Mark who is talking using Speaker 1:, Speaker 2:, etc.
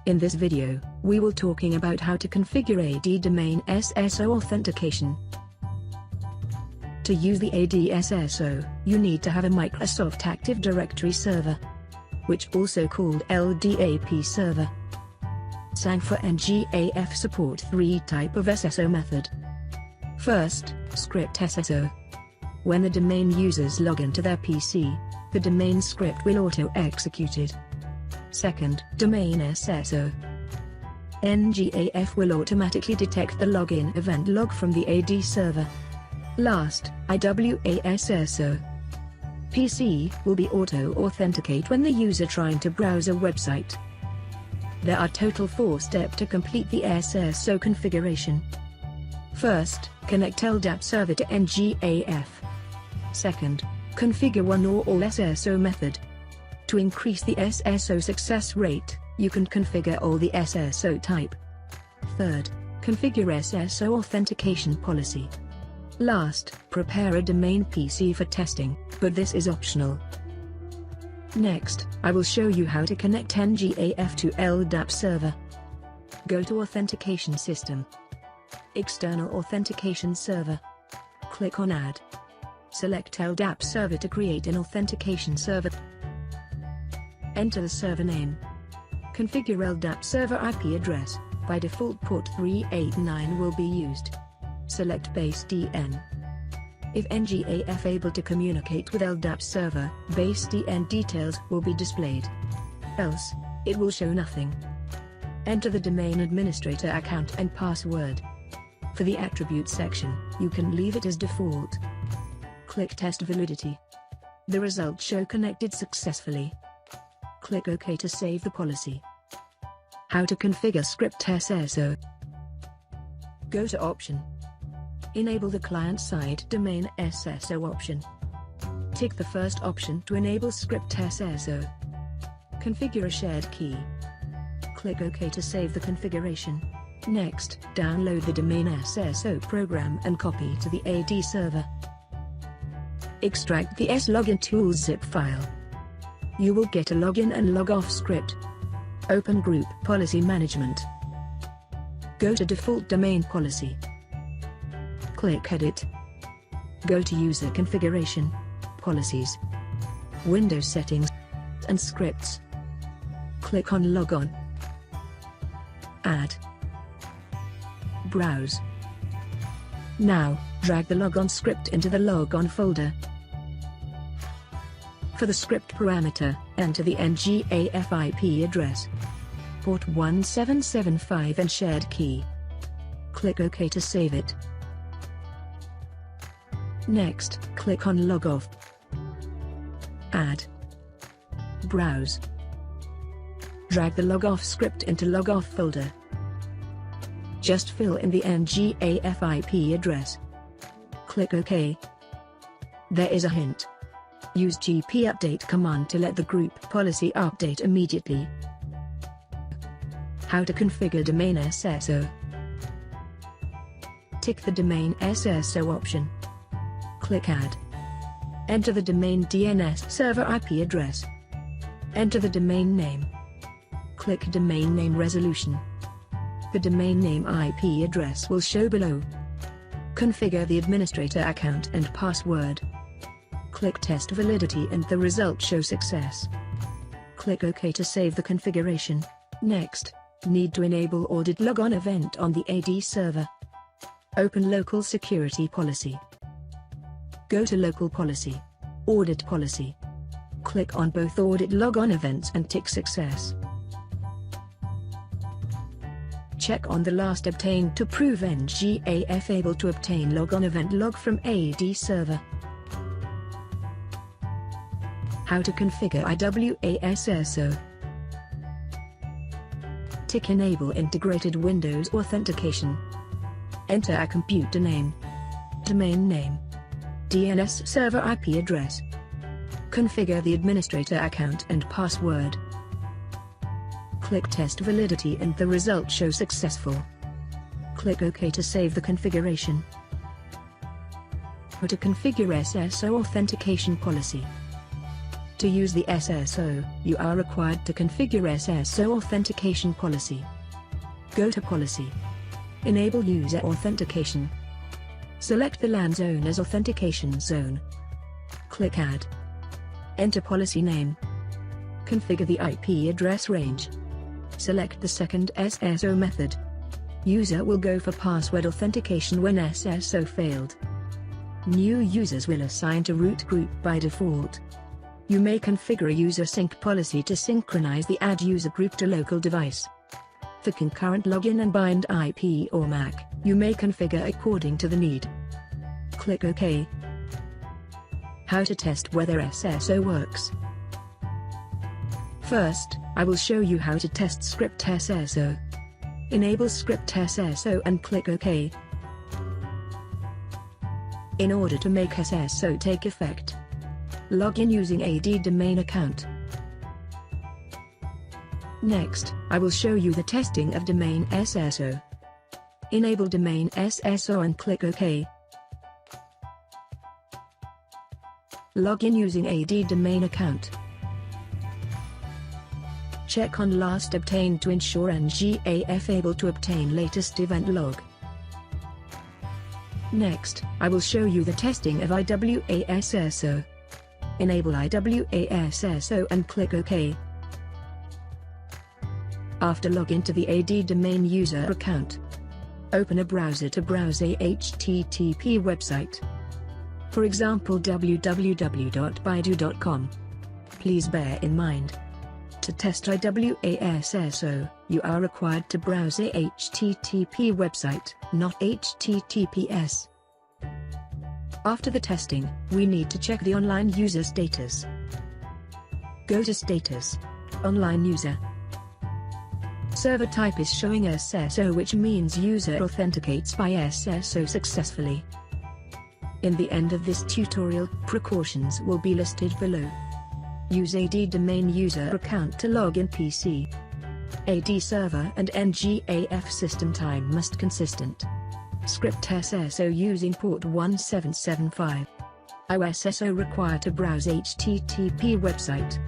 Speaker 1: In this video, we will talking about how to configure AD domain SSO authentication. To use the AD SSO, you need to have a Microsoft Active Directory server, which also called LDAP server. Sangfor and NGAF support three types of SSO method. First, script SSO. When the domain users log into their PC, the domain script will auto-executed. Second, domain SSO. NGAF will automatically detect the login event log from the AD server. Last, IAM SSO. PC will be auto-authenticate when the user trying to browse a website. There are total 4 steps to complete the SSO configuration. First, connect LDAP server to NGAF. Second, configure one or all SSO method. To increase the SSO success rate, you can configure all the SSO type. Third, configure SSO authentication policy. Last, prepare a domain PC for testing, but this is optional. Next, I will show you how to connect NGAF to LDAP server. Go to Authentication System. External Authentication Server. Click on Add. Select LDAP server to create an authentication server. Enter the server name. Configure LDAP server IP address. By default port 389 will be used. Select base DN. If NGAF able to communicate with LDAP server, base DN details will be displayed. Else, it will show nothing. Enter the domain administrator account and password. For the attribute section, you can leave it as default. Click Test Validity. The results show connected successfully. Click OK to save the policy. How to configure script SSO. Go to Option. Enable the client-side domain SSO option. Tick the first option to enable script SSO. Configure a shared key. Click OK to save the configuration. Next, download the domain SSO program and copy to the AD server. Extract the slogin tools zip file. You will get a login and logoff script. Open Group Policy Management. Go to Default Domain Policy. Click Edit. Go to User Configuration, Policies, Windows Settings, and Scripts. Click on Logon. Add. Browse. Now, drag the logon script into the logon folder. For the script parameter, enter the NGAF IP address, port 1775 and shared key. Click OK to save it. Next, click on Logoff. Add. Browse. Drag the logoff script into logoff folder. Just fill in the NGAF IP address. Click OK. There is a hint. Use GP update command to let the group policy update immediately. How to configure domain SSO. Tick the domain SSO option. Click Add. Enter the domain DNS server IP address. Enter the domain name. Click Domain Name Resolution. The domain name IP address will show below. Configure the administrator account and password. Click Test Validity and the results show success. Click OK to save the configuration. Next, need to enable Audit Logon event on the AD server. Open Local Security Policy. Go to Local Policy, Audit Policy. Click on both Audit Logon events and tick Success. Check on the last obtained to prove NGAF able to obtain logon event log from AD server. How to configure IAM SSO. Tick Enable Integrated Windows Authentication. Enter a computer name, domain name, DNS server IP address. Configure the administrator account and password. Click Test Validity and the results show successful. Click OK to save the configuration. How to configure SSO authentication policy. To use the SSO, you are required to configure SSO authentication policy. Go to Policy. Enable User Authentication. Select the LAN zone as Authentication Zone. Click Add. Enter policy name. Configure the IP address range. Select the second SSO method. User will go for password authentication when SSO failed. New users will assign to root group by default. You may configure a user sync policy to synchronize the add user group to local device. For concurrent login and bind IP or MAC, you may configure according to the need. Click OK. How to test whether SSO works. First, I will show you how to test script SSO. Enable script SSO and click OK. In order to make SSO take effect, log in using AD domain account. Next, I will show you the testing of domain SSO. Enable domain SSO and click OK. Log in using AD domain account. Check on last obtained to ensure NGAF able to obtain latest event log. Next, I will show you the testing of IAM SSO. Enable IAM SSO and click OK. After login to the AD domain user account, open a browser to browse a HTTP website. For example www.baidu.com. Please bear in mind, to test IAM SSO, you are required to browse a HTTP website, not HTTPS. After the testing, we need to check the online user status. Go to Status. Online user. Server type is showing SSO, which means user authenticates by SSO successfully. In the end of this tutorial, precautions will be listed below. Use AD domain user account to log in PC. AD server and NGAF system time must consistent. Script SSO using port 1775. IAM SSO required to browse HTTP website.